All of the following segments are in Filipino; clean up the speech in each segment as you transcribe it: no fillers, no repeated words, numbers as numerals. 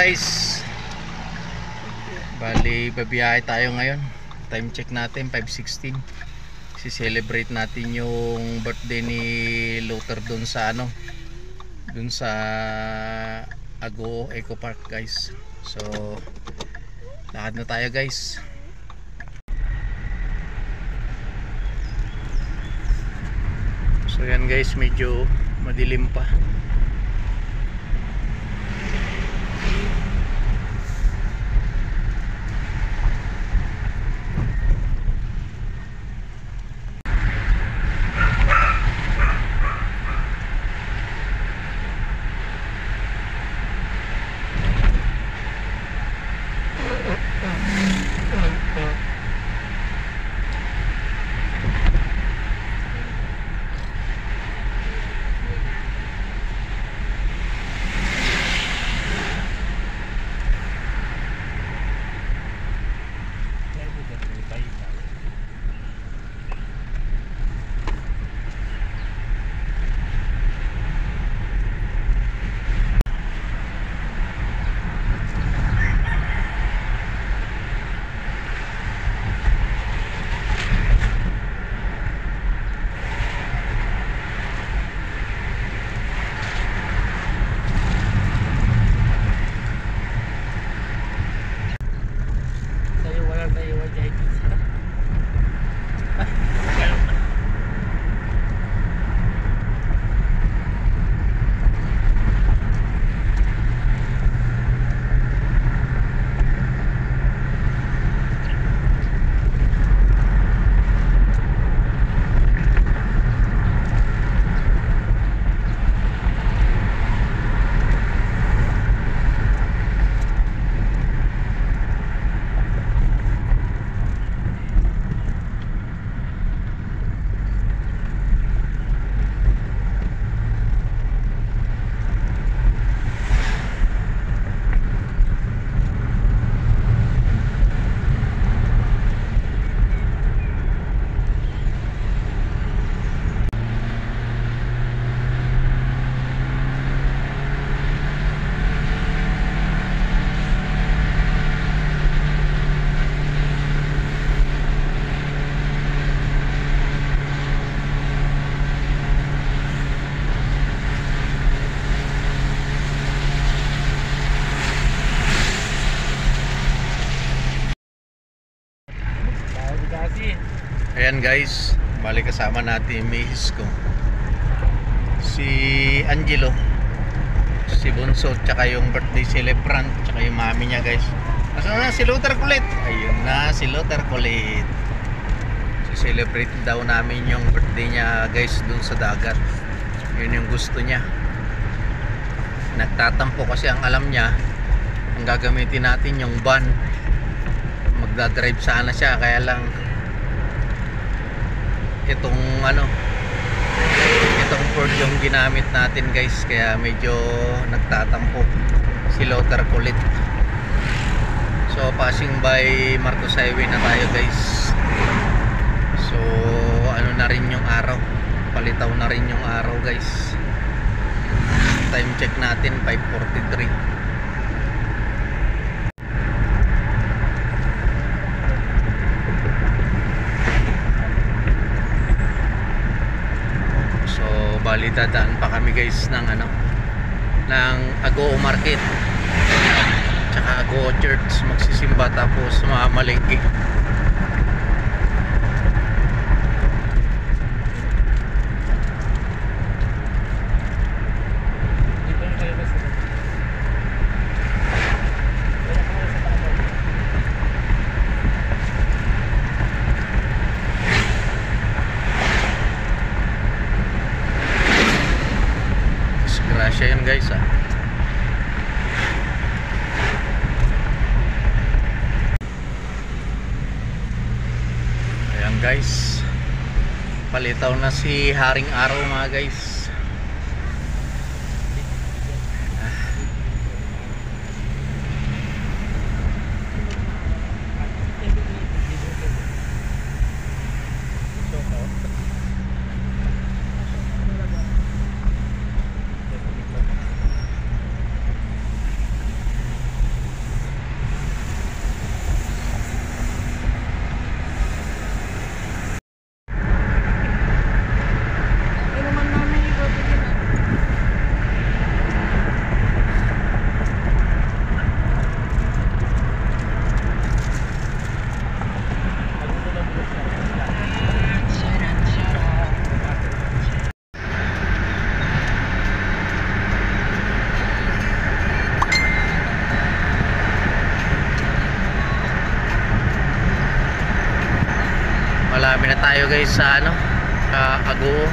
guys, bali babiyahe tayo ngayon. Time check natin 5:16. Si-celebrate natin yung birthday ni Luther dun sa dun sa Agoo Eco Park guys. So lakad na tayo guys. So yan guys, medyo madilim pa. Ayan guys, balik kasama natin yung misis ko, si Angelo, si Bunso, tsaka yung birthday celebrant, tsaka yung mami niya guys. Asan na si Luther kulit? Ayun na si Luther kulit. So celebrate daw namin yung birthday niya guys dun sa dagat. Yun yung gusto niya. Nagtatampo kasi ang alam niya, ang gagamitin natin yung van. Magdadrive sana siya, kaya lang itong itong Ford yung ginamit natin guys, kaya medyo nagtatampo si Luther kulit. So passing by Marcos Highway na tayo guys. So na rin yung araw, palitaw na rin yung araw guys. Time check natin 5:43. Bali dadaan pa kami guys ng ng Agoo Market tsaka Agoo Church, magsisimba tapos mamalengke. Yan guys Ayan guys, palitaw na si Haring Araw mga guys. Marami na tayo guys sa ano, sa Agoo.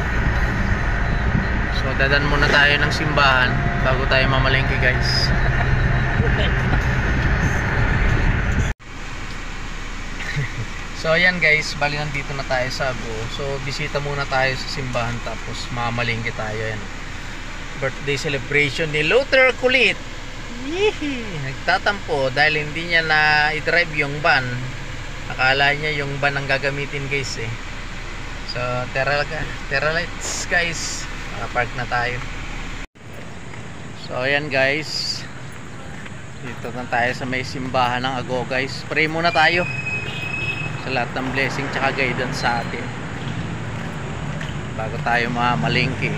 So dadan muna tayo ng simbahan bago tayo mamalengke guys. So ayan guys, bali nandito na tayo sa Agoo. So bisita muna tayo sa simbahan tapos mamalengke tayo. Yan, birthday celebration ni Luther Kulit. Nagtatampo dahil hindi niya na i-drive yung van. Akala niya yung van ang gagamitin guys eh. So Terra Lights guys, park na tayo. So ayan guys, dito na tayo sa may simbahan ng Agoo guys. Pray muna tayo sa lahat ng blessing tsaka guidance sa atin bago tayo mamalengke.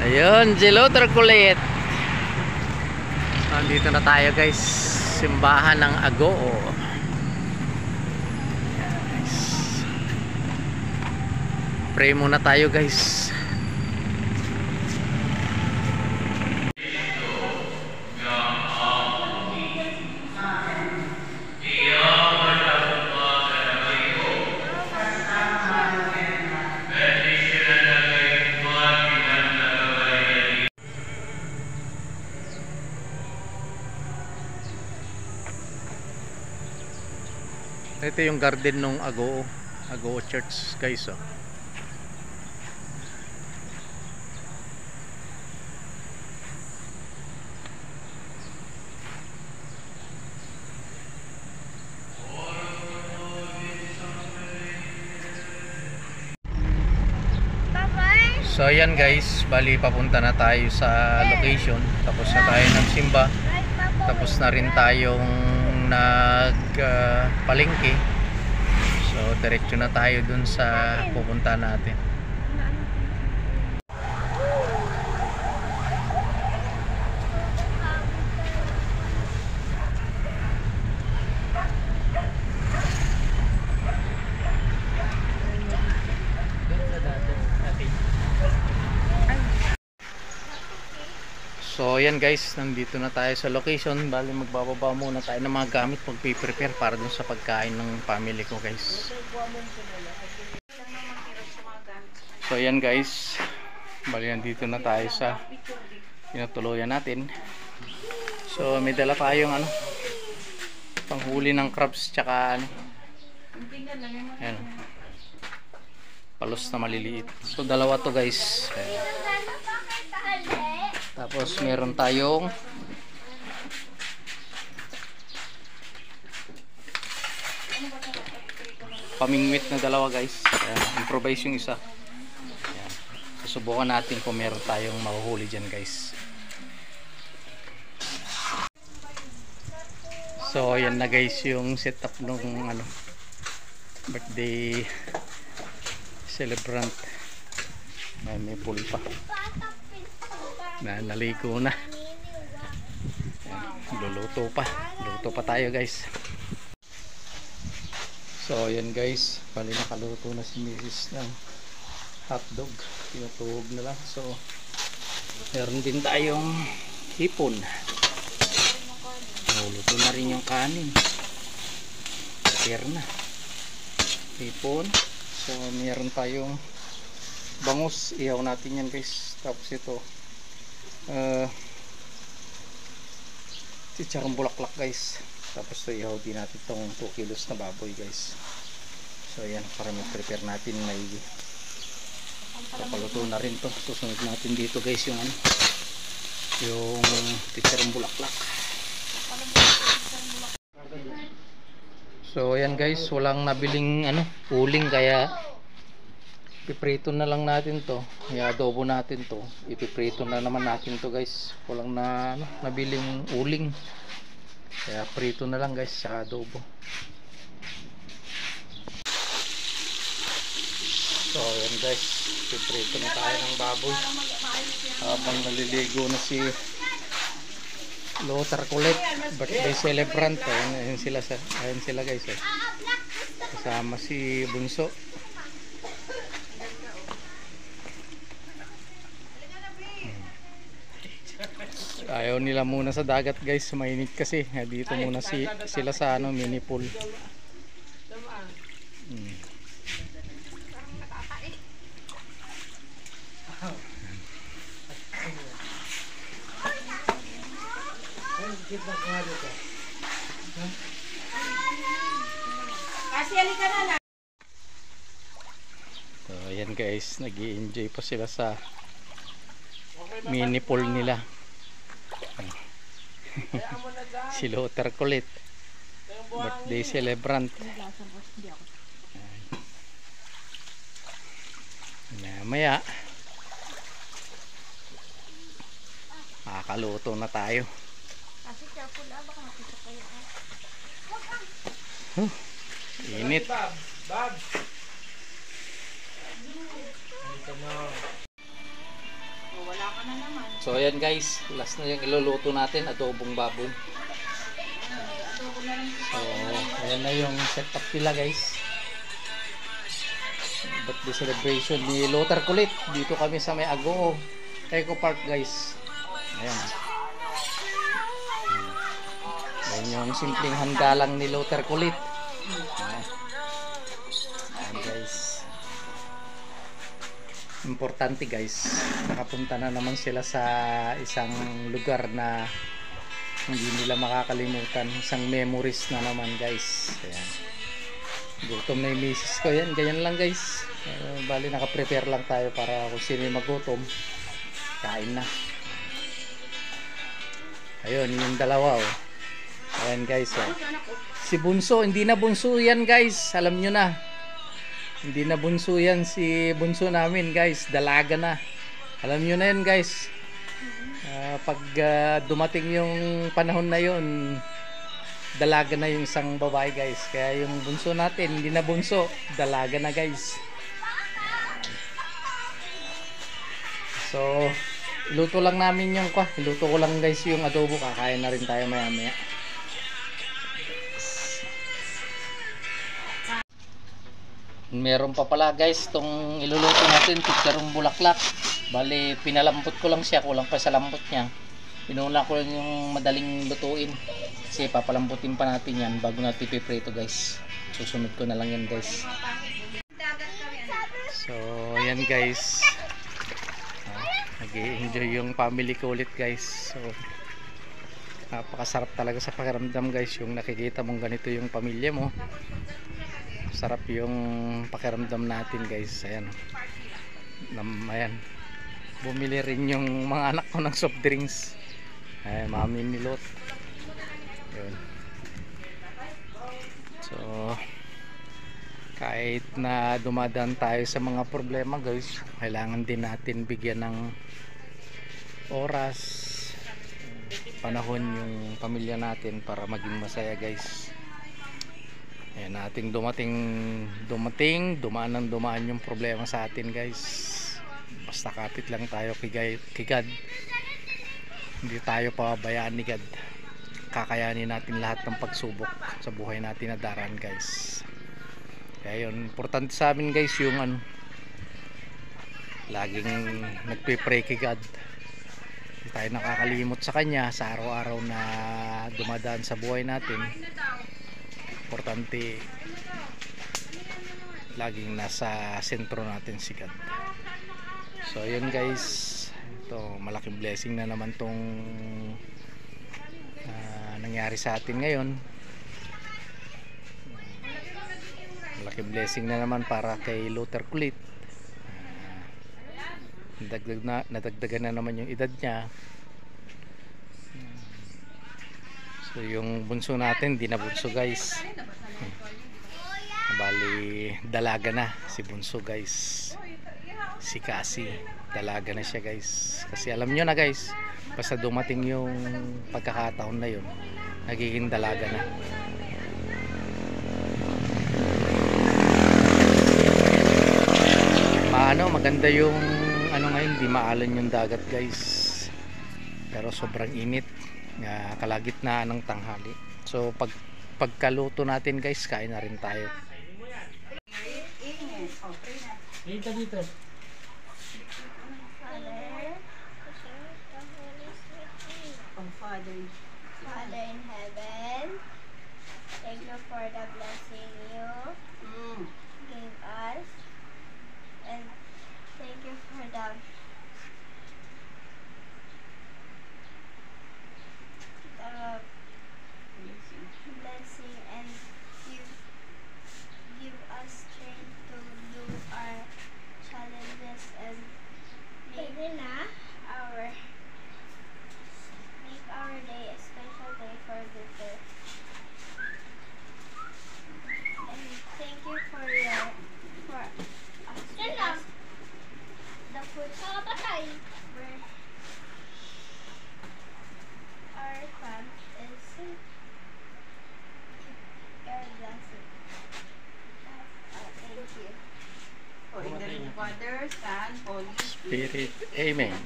Ayun, Luther Kulit. Nandito na tayo guys, simbahan ng Agoo. Yes. Pray muna tayo guys. Ito yung garden ng Agoo Church guys oh. So ayan guys, bali papunta na tayo sa location. Tapos na tayo ng simba. Tapos na rin tayong palengke. So diretso na tayo dun sa pupunta natin. So ayan guys, nandito na tayo sa location. Bali magbababa muna tayo ng mga gamit, magpe-prepare para dun sa pagkain ng family ko guys. So ayan guys, bali nandito na tayo sa tinutuluyan natin. So may dala tayong ano, panghuli ng crabs tsaka ano, ayan, palos na maliliit. So dalawa to guys. Tapos meron tayong pamingwit na dalawa guys. Improvise yung isa. Ayan. Susubukan natin kung meron tayong mahuhuli dyan guys. So ayan na guys yung setup nung ano, birthday celebrant. May pool pa. Naligo na. Luluto pa tayo guys. So ayan guys, bali nakaluto na si Mrs. ng hotdog. Tinutuhog na lang. So meron din tayong hipon. Luto na rin yung kanin. Prepare na hipon. So meron tayong bangus. Ihaw natin yan guys. Tapos ito chicharong bulaklak guys. Tapos ito ihaw din natin itong 2 kilos na baboy guys. So ayan, para mag-prepare natin may papaluto na rin to. Susunod natin dito guys yung ano, yung chicharong bulaklak. So ayan guys, walang nabiling ano, uling, kaya ipiprito na lang natin to. I-adobo natin to. Ipiprito na naman natin to guys. Walang na ano, nabiling uling. Kaya prito na lang guys sa adobo. So ayan guys, ipiprito na tayo ng baboy. Habang naliligo na si Luther Kulit, birthday celebrant. Ayan sila guys. Kasama si Bunso. Ayaw nila muna sa dagat guys, mainit kasi. Dito muna sila sa ano, mini pool. Kasi halika na. So ayan guys, nag-i-enjoy pa sila sa mini pool nila. Si Luther kulit, birthday celebrant. Maya makakaluto na tayo. Kasi careful baka makita kayo. Init. Bab. Wala ka na naman. So ayan guys, last na yung iluluto natin, adobong baboy. So ayan na yung setup nila guys. Birthday celebration ni Luther Kulit. Dito kami sa may Agoo Eco Park guys. Ayan. Ayan yung simpleng handgalang ni Luther Kulit. Ayan guys. Importante guys, nakapunta na naman sila sa isang lugar na hindi nila makakalimutan. Isang memories na naman guys. Ayan. Gutom na yung misis ko yan. Ganyan lang guys. Bali naka-prepare lang tayo para kung sino yung magutom, kain na. Ayun yung dalawa oh. Ayan guys oh. Si Bunso, hindi na bunso yan guys. Alam nyo na, hindi na bunso yan. Si bunso namin guys, dalaga na. Alam nyo na yan guys. Pag dumating yung panahon na yun, dalaga na yung isang babae guys. Kaya yung bunso natin hindi na bunso, dalaga na guys. So luto lang namin yung luto ko lang guys yung adobo. Kakain na rin tayo maya maya. Meron pa pala guys itong iluluto natin, chicharong bulaklak. Bali pinalambot ko lang siya, kulang pa sa lambot niya. Pinuna ko lang yung madaling lutuin kasi papalambutin pa natin yan bago natin piprito guys. Susunod ko na lang yan guys. So yan guys, nag-i-enjoy yung family ko ulit guys. So napakasarap talaga sa pakiramdam guys yung nakikita mong ganito yung pamilya mo. Sarap yung pakiramdam natin guys. Ayan, ayan. Bumili rin yung mga anak ko ng soft drinks. Ay, mami ni Lot. Yun. So kahit na dumadaan tayo sa mga problema guys, kailangan din natin bigyan ng oras, panahon yung pamilya natin para maging masaya guys. Ayan, nating dumaan yung problema sa atin guys. Basta kapit lang tayo kay God. Hindi tayo pababayaan ni God. Kakayanin natin lahat ng pagsubok sa buhay natin na daraan guys. Kaya yun, importante sa amin guys yung laging nagpe-pray kay God. Hindi tayo nakakalimot sa Kanya sa araw-araw na dumadaan sa buhay natin. Importante laging nasa sentro natin si God. So yun guys, ito malaking blessing na naman tong nangyari sa atin ngayon. Malaking blessing na naman para kay Luther Kulit. Nadagdagan na naman yung edad niya. So yung bunso natin di na bunso guys. Bali dalaga na si bunso guys. Si Cassie dalaga na siya guys. Kasi alam nyo na guys, basta dumating yung pagkakataon na yun, nagiging dalaga na. Maganda yung ngayon, di maalan yung dagat guys. Pero sobrang init. Kalagitnaan ng tanghali. So pagkaluto natin guys, kain na rin tayo. Dito dito. Father in heaven, thank you for the blessing you gave us. And thank you for the blessing, and give us strength to do our challenges and make our day a special day for Luther. And thank you for us because the food where our camp is your blessing. Thank you. O, in the name of Father, Son, Holy Spirit. Amen.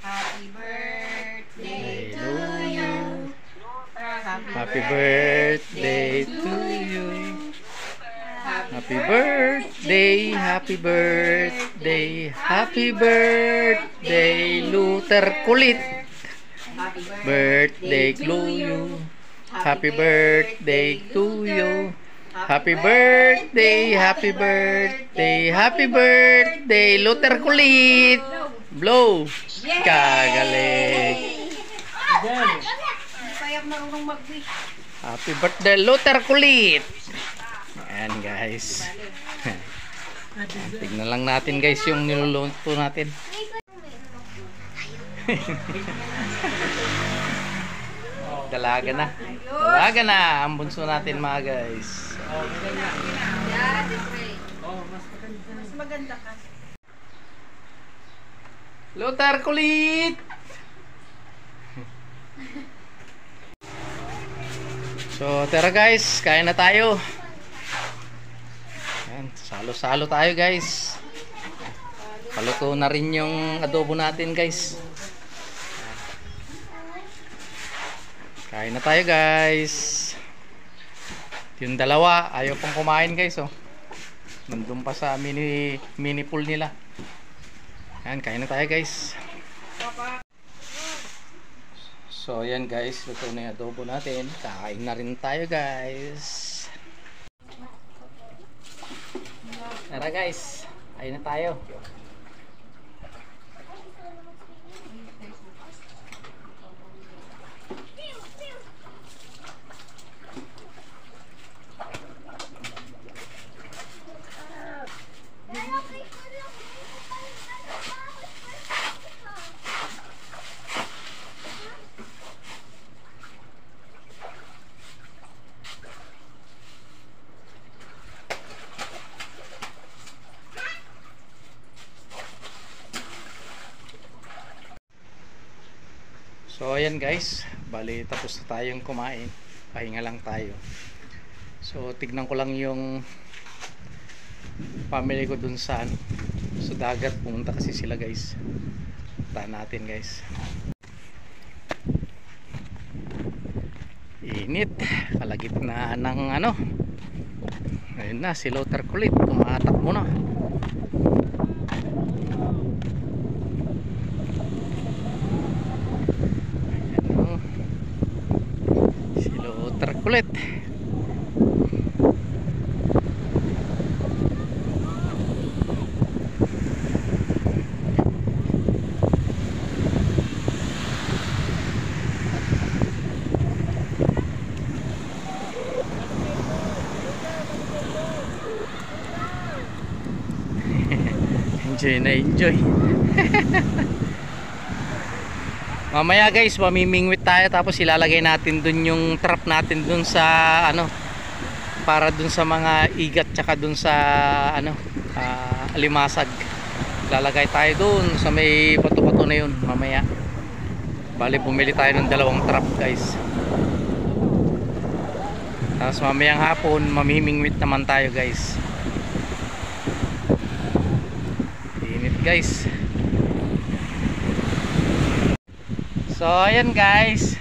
Happy birthday to you. Happy birthday to you. Happy birthday, happy birthday, happy birthday, Luther Kulit. Happy Birthday to you. Happy birthday to you. Happy birthday, happy birthday, happy birthday, Luther Kulit. Blow. Kagaling. Hindi kaya marunong mag-wish. Happy birthday, Luther Kulit. Ayan guys. Tignan lang natin guys yung niluluto natin. Dalaga na. Dalaga na ang bunso natin mga guys. Mas maganda ka. Luther Kulit. So tara guys, kain na tayo. Ayan, salo-salo tayo guys. Paluto na rin yung adobo natin guys. Kain na tayo guys. Yung dalawa ayaw pang kumain guys oh. Nandun pa sa mini pool nila. Ayan, kain na tayo guys. So ayan guys, luto na yung adobo natin. Kain na rin tayo guys. Tara guys, kain na tayo. So ayan guys, bali tapos na tayong kumain. Pahinga lang tayo. So tignan ko lang yung family ko dun sa dagat. Pumunta kasi sila guys. Puntahan natin guys. Init, kalagitnaan ng ayun na si Luther Kulit, tumatakbo na. Kulit. Enjoy na enjoy. Mamaya guys, mamimingwit tayo tapos ilalagay natin dun yung trap natin dun sa para dun sa mga igat tsaka dun sa alimasag. Lalagay tayo dun sa may bato-bato na yun mamaya. Bali bumili tayo ng 2 trap guys. Tapos mamayang hapon mamimingwit naman tayo guys. Init guys. So ayan guys,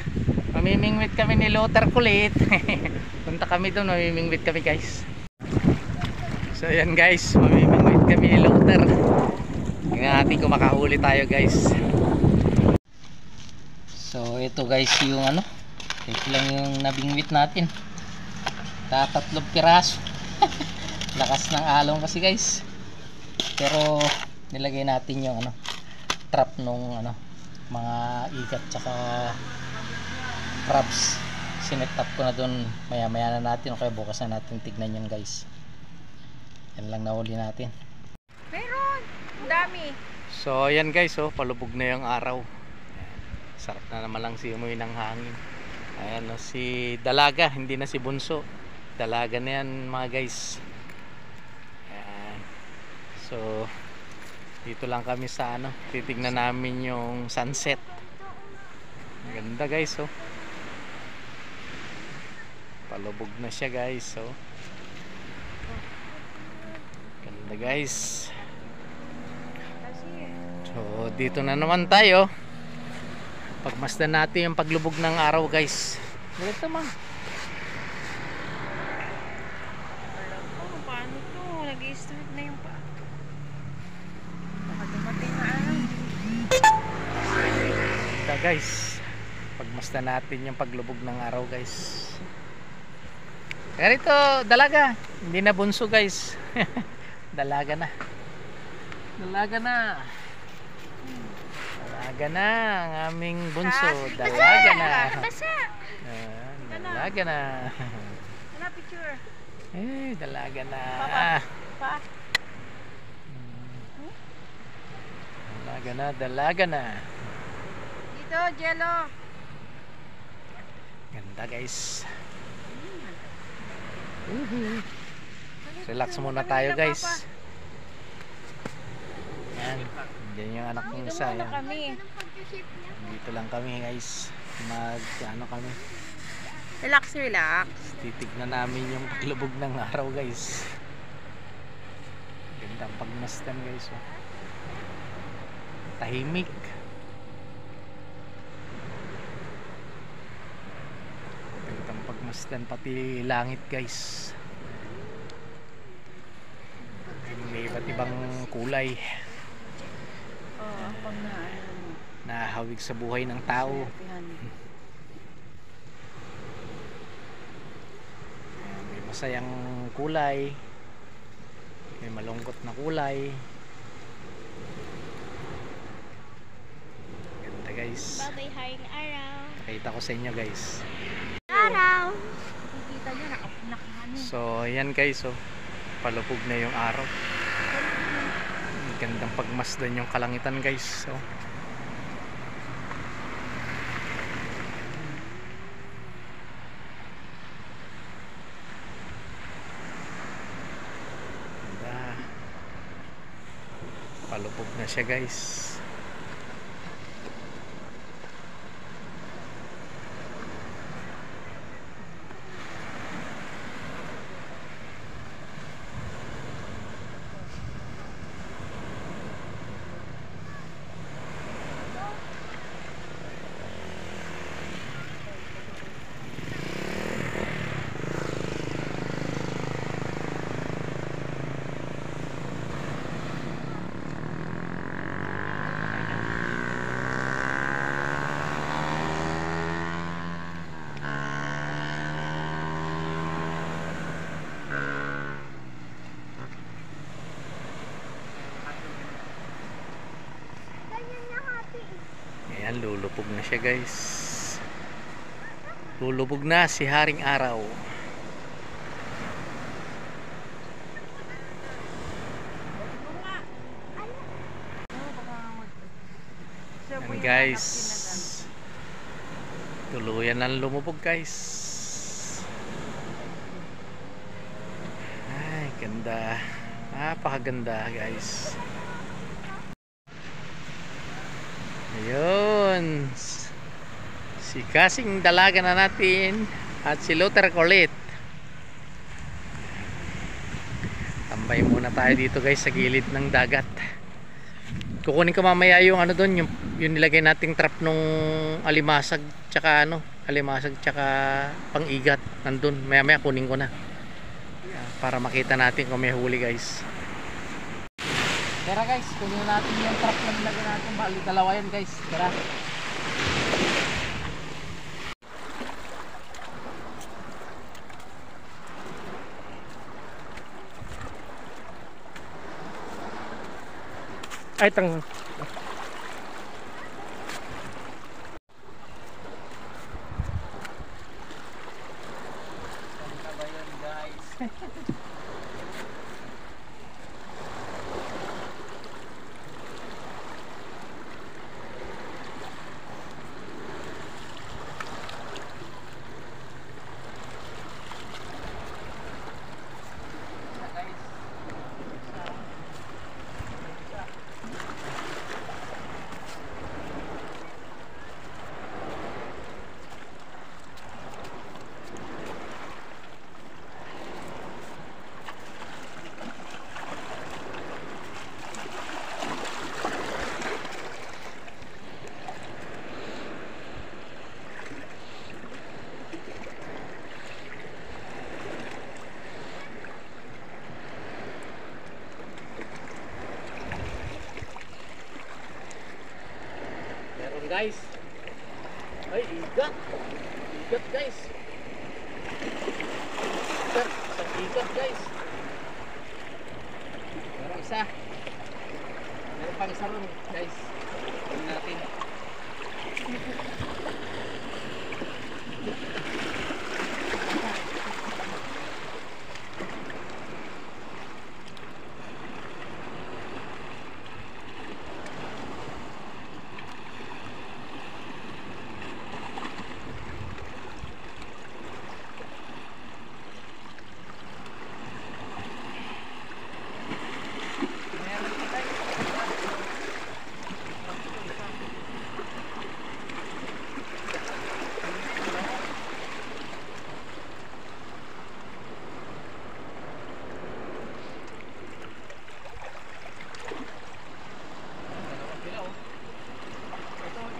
mamimingwit kami ni Luther Kulit. Punta kami doon, mamimingwit kami guys. So ayan guys, mamimingwit kami ni Luther. Tingnan natin kung makahuli tayo guys. So ito guys yung ano, ito lang yung nabingwit natin. Tatlong piraso. Lakas ng alon kasi guys. Pero nilagay natin yung ano, trap nung ano, mga ikat tsaka crabs. Sinet up ko na dun, maya maya na natin o kaya bukas na natin tignan yun guys. Yan lang nahuli natin. Meron! Ang dami! So ayan guys, oh, palubog na yung araw. Ayan. Sarap na naman lang simoy ng hangin. Ayan, oh, si Dalaga, hindi na si Bunso. Dalaga na yan mga guys. Ayan. So dito lang kami sa ano, titignan namin yung sunset. Ang ganda guys, oh. Palubog na siya guys, oh. Ganda guys. So dito na naman tayo. Pagmasdan natin yung paglubog ng araw guys. Ganito man. Oh, paano to? Nag-i-start na yung pa. Baka dumating na araw. Ito guys. Pagmasdan natin yung paglubog ng araw guys. Ganito, Dalaga. Hindi na Bunso guys. Dalaga na. Dalaga na. Dalaga na ang aming Bunso. Dalaga na. Dalaga na. Wala picture. Eh, dalaga na. Pa? Dalaga na, dalaga na. Dito, Jello. Ganda guys. Relax muna tayo guys. Yan. Diyan yung anak ng isa. Yan. Kami. Dito lang kami guys. Ano kami. Relax, relax. Titignan namin yung paglubog ng araw guys. Gandang pagmasdan guys, oh. Tahimik. Gandang pagmasdan pati langit guys. May iba't ibang kulay Oo, pag na ano. nahawig sa buhay ng tao. May masayang kulay, may malungkot na kulay. Ganda guys. Babay, haring araw. Pakita ko sa inyo guys. Araw. Nakikita nyo, nakahano. So ayan guys, oh, palubog na yung araw. Gandang pagmasdan yung kalangitan guys. So palubog na siya guys. Ayan, lulubog na siya guys. Lulubog na si Haring Araw. Ayan guys, tuluyan na lumubog guys. Ay, ganda. Napakaganda guys. Ayun, si kasing dalaga na natin at si Luther Colit. Tambay muna tayo dito guys sa gilid ng dagat. Kukunin ko mamaya yung ano doon, yung nilagay nating trap nung alimasag tsaka ano, alimasag tsaka pang-igat nandun. Maya maya kunin ko na para makita natin kung may huli guys. Tara guys, kunin natin yung trap na nilagay natin. Bali dalawa yan guys. Tara. Ay, tang. Ganda ba yun, guys? Meron guys. Ay, igat. Igat guys. Igat. Isang igat guys. Meron isa. Meron pang isa ron guys. Tingnan natin.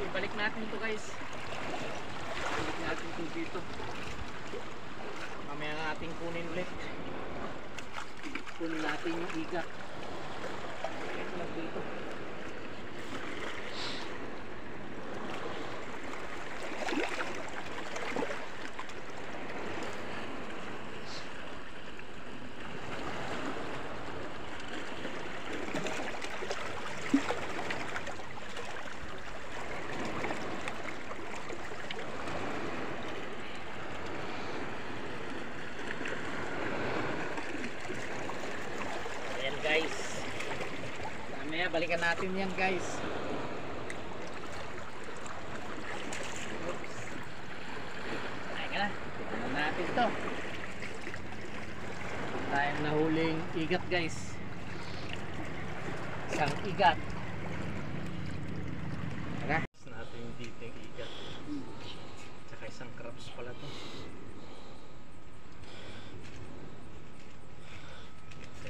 Balik natin ito guys. Balik natin ito dito. Mamaya natin kunin ulit. Kunin natin yung igat. Ito lang dito. Guys, mamaya balikan natin yan guys. Oops. Ayun na, balikan natin to. Tayong nahuling igat guys. Isang igat. Tara, natin dito yung igat. Tsaka isang crabs pala to.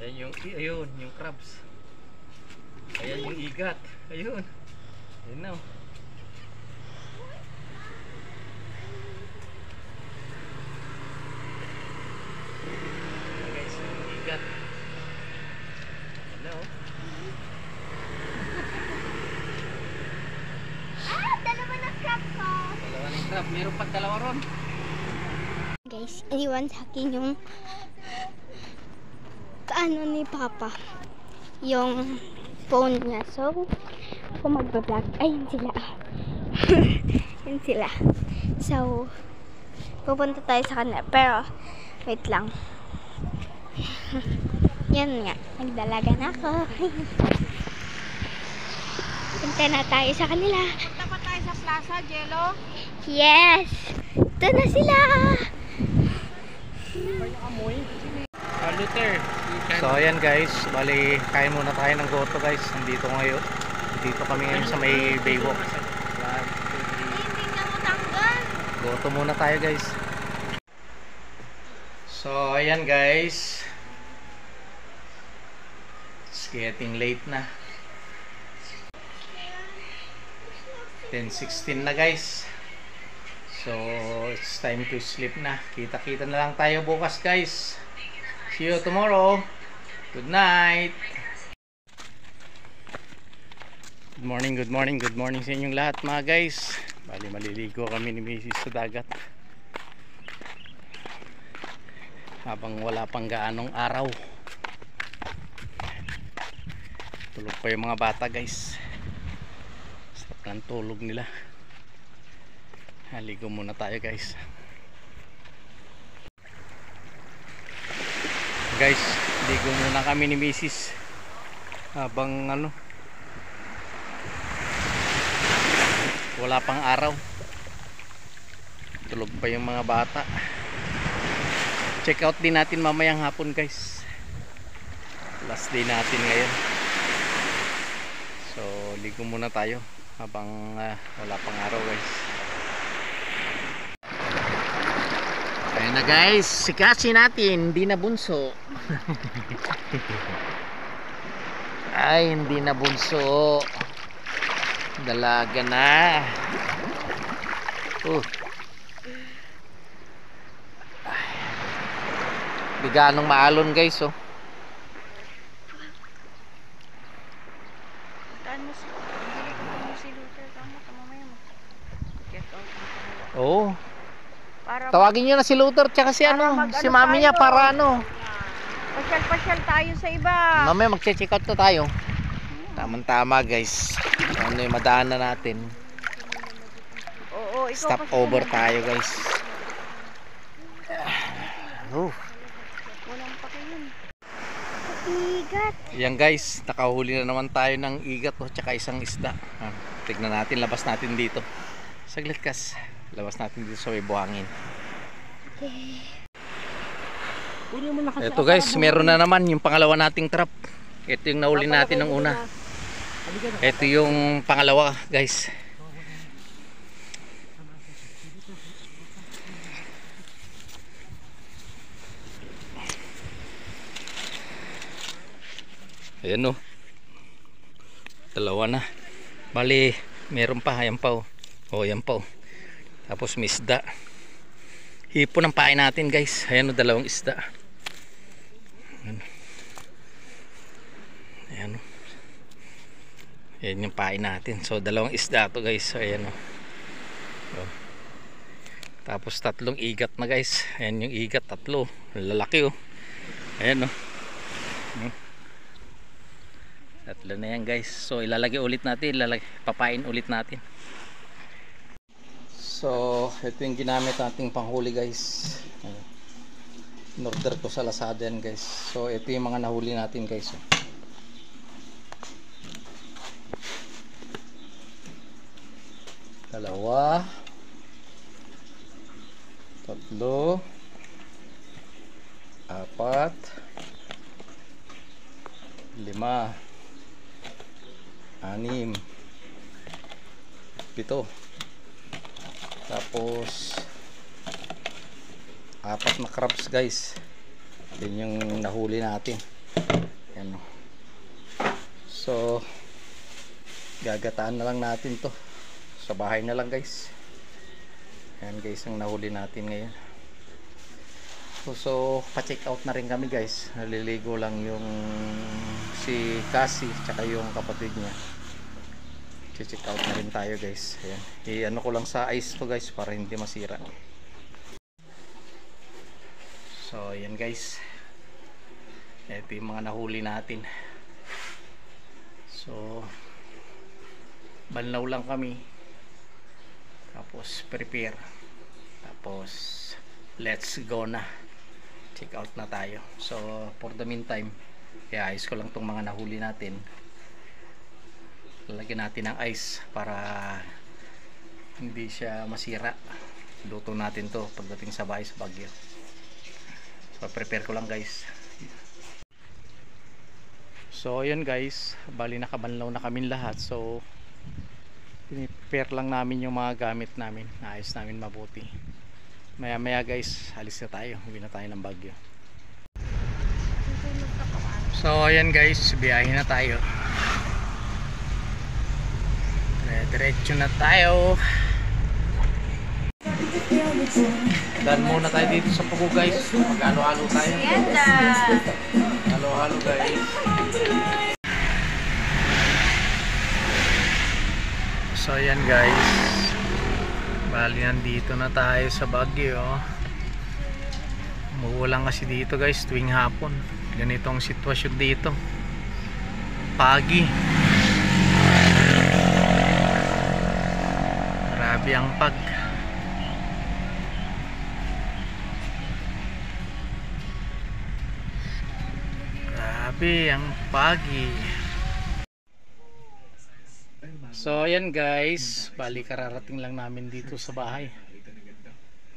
Ayan yung crabs. Ayan yung igat. Ayun. Ayun na. Ayan guys, yung igat. Ayun na. Dalawa na crab ko. Dalawa ng crab. Meron pang dalawa ron. Guys, iniwan sa akin yung ano ni Papa. Yung phone niya. So, kung magbablog, ayun sila. Yun sila. So, pupunta tayo sa kanila. Pero, wait lang. Yan nga. Nagdalaga na ako. Punta na tayo sa kanila. Punta pa tayo sa plaza, Jello. Yes! Ito na sila! Luther. So ayan guys, bali kain muna tayo ng goto guys. Dito kami ngayon sa may Baywalk. Hindi na mo tanggal. Goto muna tayo guys. So ayan guys, it's getting late na. 10:16 na guys. So it's time to sleep na. Kita-kita na lang tayo bukas guys. See you tomorrow. Good night. Good morning sa inyong lahat mga guys. Bali maliligo kami ni Mrs. sa dagat. Habang wala pang gaanong araw. Tulog pa yung mga bata guys. Sarap ng tulog nila. Haligo muna tayo guys. Guys, ligo muna kami ni Mrs. Habang wala pang araw. Tulog pa yung mga bata. Check out din natin mamayang hapon guys. Last day natin ngayon. So ligo muna tayo habang wala pang araw guys. Ayan na guys, sikasi natin, hindi na bunso. Ay, hindi na bunso. Dalaga na. Biganong maalon guys oh. Oh. Tawagin niyo na si Luther tsaka si si mami niya para Pasyal-pasyal tayo sa iba. Mamaya mag-check out na tayo. Tama guys. Ano yung madaanan natin. Oo, ikaw Stop over tayo guys. Walang pake yun. Igat. Yan guys, nakahuli na naman tayo ng igat tsaka isang isda. Tignan natin, labas natin dito. Saglit kas. Labas natin dito sa may buhangin. Ito guys, meron na naman yung pangalawa nating trap. Ito yung nahuli natin ng una. Ito yung pangalawa guys. Ayan o. Dalawa na. Bali, meron pa. Ayan pa o. O, ayan pa o. Tapos may isda. Hipon ang pain natin guys. Ayan o, dalawang isda. Ayan o. Ayan yung pain natin. So dalawang isda to guys. So, ayan o. Tapos tatlong igat na guys. Ayan yung igat, tatlo. Lalaki o. Ayan o. Tatlo na yan guys. So ilalagay ulit natin. Papain ulit natin. So, ito yung ginamit nating panghuli guys. In-order ko sa Lazada yan guys. So, ito yung mga nahuli natin guys. Dalawa. Tatlo. Apat. Lima. Anim. Pito. Tapos apat na crabs guys. Yan yung nahuli natin. Yan. So gagataan na lang natin to sa bahay na lang guys. Yan guys ang nahuli natin ngayon. So pa-check out na rin kami guys. Naliligo lang yung si Cassie tsaka yung kapatid niya. Check out na rin tayo guys. Ayan. I-ano ko lang sa ice to guys para hindi masira. So ayan guys. Ito yung mga nahuli natin. So banlaw lang kami. Tapos prepare. Tapos let's go na. Check out na tayo. So for the meantime, i-ice ko lang tong mga nahuli natin. Lalagyan natin ng ice para hindi siya masira. Luto natin to pagdating sa bahay sa Baguio. So prepare ko lang guys. So ayan guys, bali nakabanlaw na kami lahat. So prepare lang namin yung mga gamit namin. Naayos namin mabuti. Maya maya guys, alis na tayo. Uwi na tayo ng Baguio. So ayan guys, biyahe na tayo. Diretso na tayo. Dan muna tayo dito sa Pugo guys. Mag-halo-halo tayo. Halo-halo guys. So ayan guys, bali nandito na tayo sa Baguio. Umuulan kasi dito guys tuwing hapon. Ganito ang sitwasyon dito. pagi. Grabe ang pag. Grabe ang pagi. So ayan guys, bali kararating lang namin dito sa bahay.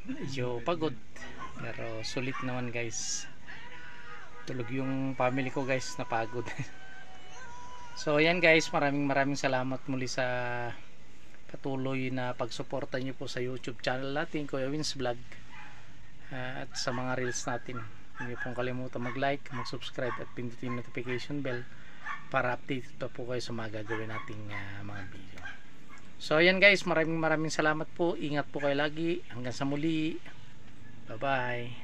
Medyo pagod pero sulit naman guys. Tulog yung family ko guys, napagod. So ayan guys, maraming salamat muli sa patuloy na pagsuporta nyo po sa YouTube channel natin, Kuya Wins Vlog, at sa mga reels natin. Hindi pong kalimutan mag-like, mag-subscribe at pindutin notification bell para updated pa po kayo sa mga gagawin nating mga video. So ayan guys, maraming salamat po. Ingat po kayo lagi. Hanggang sa muli. Bye bye.